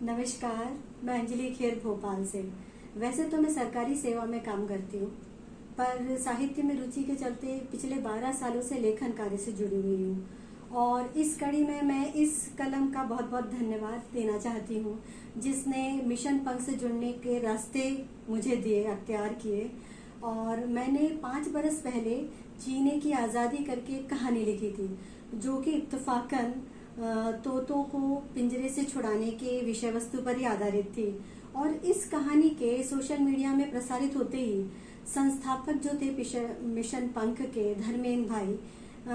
नमस्कार। मैं अंजलि खेर भोपाल से। वैसे तो मैं सरकारी सेवा में काम करती हूँ, पर साहित्य में रुचि के चलते पिछले 12 सालों से लेखन कार्य से जुड़ी हुई हूँ। और इस कड़ी में मैं इस कलम का बहुत बहुत धन्यवाद देना चाहती हूँ जिसने मिशन पंख से जुड़ने के रास्ते मुझे दिए, अख्तियार किए। और मैंने 5 बरस पहले जीने की आज़ादी करके एक कहानी लिखी थी, जो कि इत्तफाकन तोतों को पिंजरे से छुड़ाने के विषय वस्तु पर ही आधारित थी। और इस कहानी के सोशल मीडिया में प्रसारित होते ही संस्थापक जो थे मिशन पंख के, धर्मेंद्र भाई,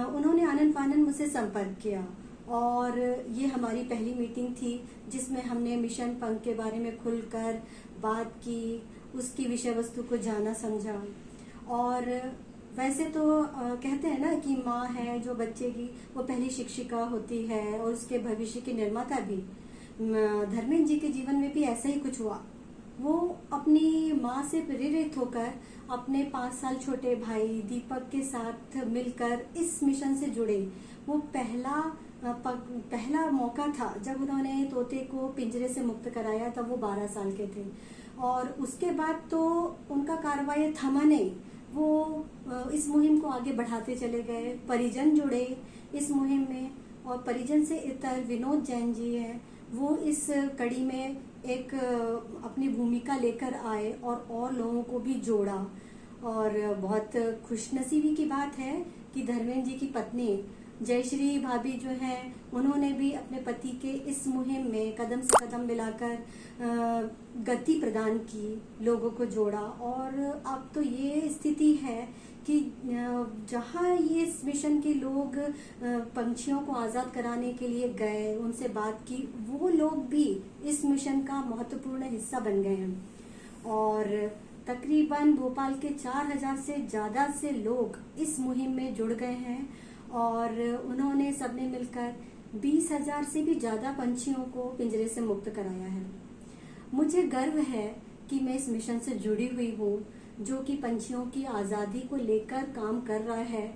उन्होंने आनन फानन मुझसे संपर्क किया। और ये हमारी पहली मीटिंग थी जिसमें हमने मिशन पंख के बारे में खुलकर बात की, उसकी विषय वस्तु को जाना समझा। और वैसे तो कहते हैं ना कि माँ है जो बच्चे की, वो पहली शिक्षिका होती है और उसके भविष्य की निर्माता भी। धर्मेंद्र जी के जीवन में भी ऐसा ही कुछ हुआ। वो अपनी माँ से प्रेरित होकर अपने 5 साल छोटे भाई दीपक के साथ मिलकर इस मिशन से जुड़े। वो पहला मौका था जब उन्होंने तोते को पिंजरे से मुक्त कराया, तब वो 12 साल के थे। और उसके बाद तो उनका कार्रवाई थमा नहीं, वो इस मुहिम को आगे बढ़ाते चले गए। परिजन जुड़े इस मुहिम में, और परिजन से इतर विनोद जैन जी हैं, वो इस कड़ी में एक अपनी भूमिका लेकर आए और लोगों को भी जोड़ा। और बहुत खुशनसीबी की बात है कि धर्मेंद्र जी की पत्नी जयश्री भाभी जो हैं, उन्होंने भी अपने पति के इस मुहिम में कदम से कदम मिलाकर गति प्रदान की, लोगों को जोड़ा। और अब तो ये स्थिति है कि जहाँ ये इस मिशन के लोग पंछियों को आज़ाद कराने के लिए गए, उनसे बात की, वो लोग भी इस मिशन का महत्वपूर्ण हिस्सा बन गए हैं। और तकरीबन भोपाल के 4000 से ज़्यादा से लोग इस मुहिम में जुड़ गए हैं। और उन्होंने सबने मिलकर 20,000 से भी ज़्यादा पंछियों को पिंजरे से मुक्त कराया है। मुझे गर्व है कि मैं इस मिशन से जुड़ी हुई हूँ, जो कि पंछियों की आज़ादी को लेकर काम कर रहा है।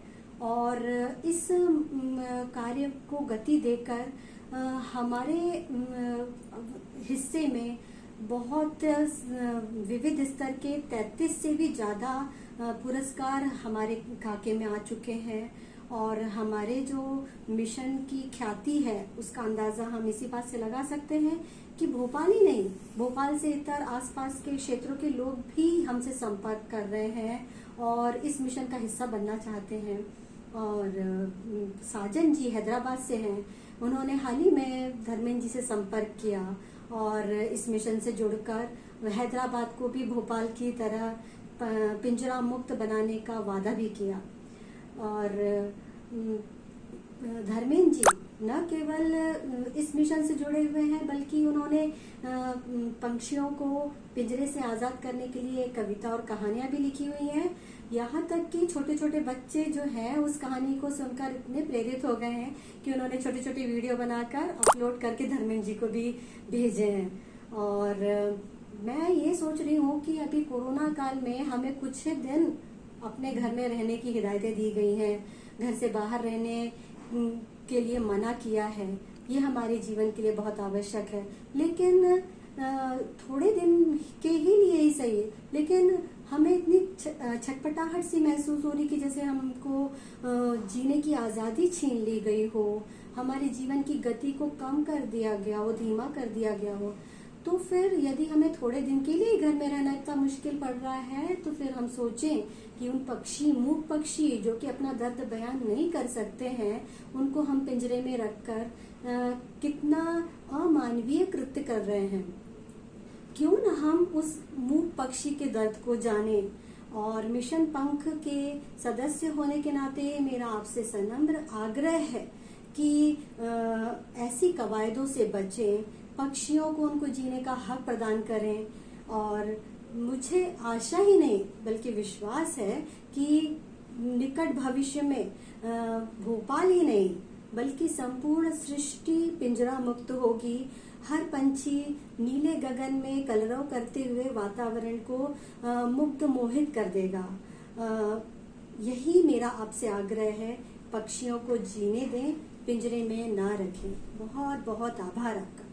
और इस कार्य को गति देकर हमारे हिस्से में बहुत विविध स्तर के 33 से भी ज़्यादा पुरस्कार हमारे खाके में आ चुके हैं। और हमारे जो मिशन की ख्याति है उसका अंदाज़ा हम इसी बात से लगा सकते हैं कि भोपाल ही नहीं, भोपाल से इतर आसपास के क्षेत्रों के लोग भी हमसे संपर्क कर रहे हैं और इस मिशन का हिस्सा बनना चाहते हैं। और साजन जी हैदराबाद से हैं, उन्होंने हाल ही में धर्मेंद्र जी से संपर्क किया और इस मिशन से जुड़कर हैदराबाद को भी भोपाल की तरह पिंजरा मुक्त बनाने का वादा भी किया। और धर्मेंद्र जी न केवल इस मिशन से जुड़े हुए हैं, बल्कि उन्होंने पंछियों को पिंजरे से आज़ाद करने के लिए कविता और कहानियां भी लिखी हुई हैं। यहाँ तक कि छोटे छोटे बच्चे जो हैं उस कहानी को सुनकर इतने प्रेरित हो गए हैं कि उन्होंने छोटे छोटे वीडियो बनाकर अपलोड करके धर्मेंद्र जी को भी भेजे हैं। और मैं ये सोच रही हूँ कि अभी कोरोना काल में हमें कुछ दिन अपने घर में रहने की हिदायतें दी गई हैं, घर से बाहर रहने के लिए मना किया है। ये हमारे जीवन के लिए बहुत आवश्यक है, लेकिन थोड़े दिन के ही लिए ही सही, लेकिन हमें इतनी छटपटाहट सी महसूस हो रही कि जैसे हमको जीने की आज़ादी छीन ली गई हो, हमारे जीवन की गति को कम कर दिया गया हो, धीमा कर दिया गया हो। तो फिर यदि हमें थोड़े दिन के लिए घर में रहना इतना मुश्किल पड़ रहा है, तो फिर हम सोचें कि उन मूक पक्षी जो कि अपना दर्द बयान नहीं कर सकते हैं, उनको हम पिंजरे में रखकर कितना अमानवीय कृत्य कर रहे हैं। क्यों न हम उस मूक पक्षी के दर्द को जाने। और मिशन पंख के सदस्य होने के नाते मेरा आपसे सनम्र आग्रह है कि ऐसी कवायदों से बचें, पक्षियों को उनको जीने का हक प्रदान करें। और मुझे आशा ही नहीं बल्कि विश्वास है कि निकट भविष्य में भोपाल ही नहीं बल्कि संपूर्ण सृष्टि पिंजरा मुक्त होगी। हर पंछी नीले गगन में कलरव करते हुए वातावरण को मुग्ध मोहित कर देगा। यही मेरा आपसे आग्रह है, पक्षियों को जीने दें, पिंजरे में ना रखें। बहुत बहुत आभार आपका।